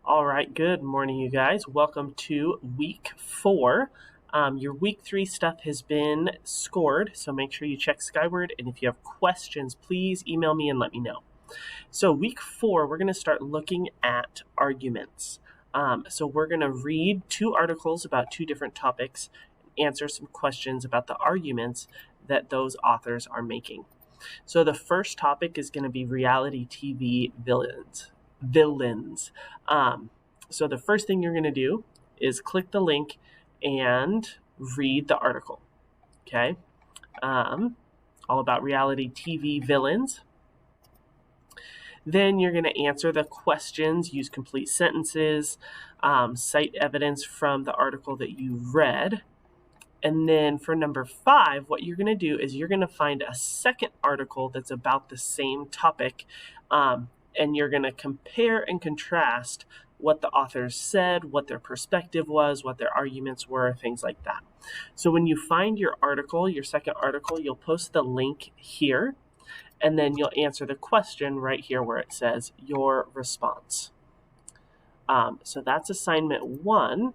All right, good morning, you guys. Welcome to week 4. Your week 3 stuff has been scored, so make sure you check Skyward. And if you have questions, please email me and let me know. So week 4, we're going to start looking at arguments. So we're going to read 2 articles about 2 different topics, answer some questions about the arguments that those authors are making. So the first topic is going to be reality TV villains. So the first thing you're going to do is click the link and read the article. Okay. All about reality TV villains. Then you're going to answer the questions, use complete sentences, cite evidence from the article that you read. And then for number 5, what you're going to do is you're going to find a second article that's about the same topic, and you're going to compare and contrast what the authors said, what their perspective was, what their arguments were, things like that. So when you find your article, your second article, you'll post the link here, and then you'll answer the question right here where it says your response. So that's assignment 1.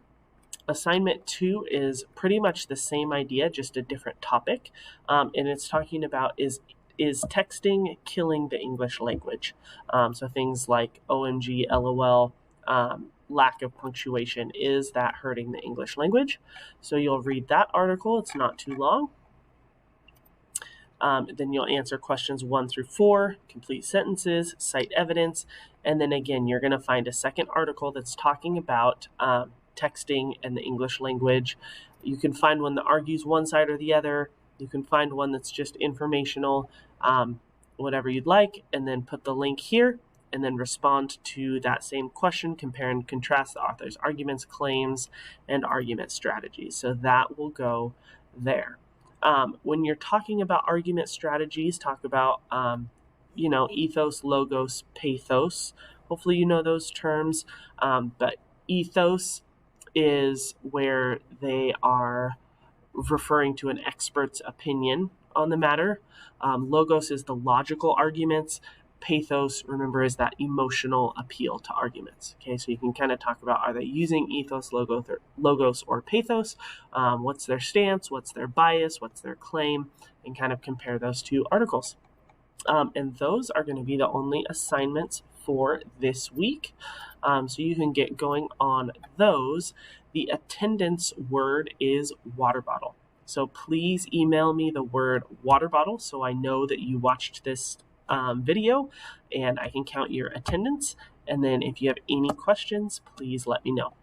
Assignment 2 is pretty much the same idea, just a different topic, and it's talking about is texting killing the English language? So things like OMG, LOL, lack of punctuation, is that hurting the English language? So you'll read that article. It's not too long. Then you'll answer questions 1 through 4, complete sentences, cite evidence, and then again, you're going to find a second article that's talking about texting and the English language. You can find one that argues one side or the other. You can find one that's just informational, whatever you'd like, and then put the link here and then respond to that same question, compare and contrast the author's arguments, claims, and argument strategies. So that will go there. When you're talking about argument strategies, talk about, ethos, logos, pathos. Hopefully you know those terms, but ethos is where they are referring to an expert's opinion on the matter. Logos is the logical arguments. Pathos, remember, is that emotional appeal to arguments. Okay, so you can kind of talk about, are they using ethos, logos, or pathos? What's their stance? What's their bias? What's their claim? And kind of compare those 2 articles. And those are going to be the only assignments for this week. So you can get going on those. The attendance word is water bottle. So please email me the word water bottle so I know that you watched this video and I can count your attendance. And then if you have any questions, please let me know.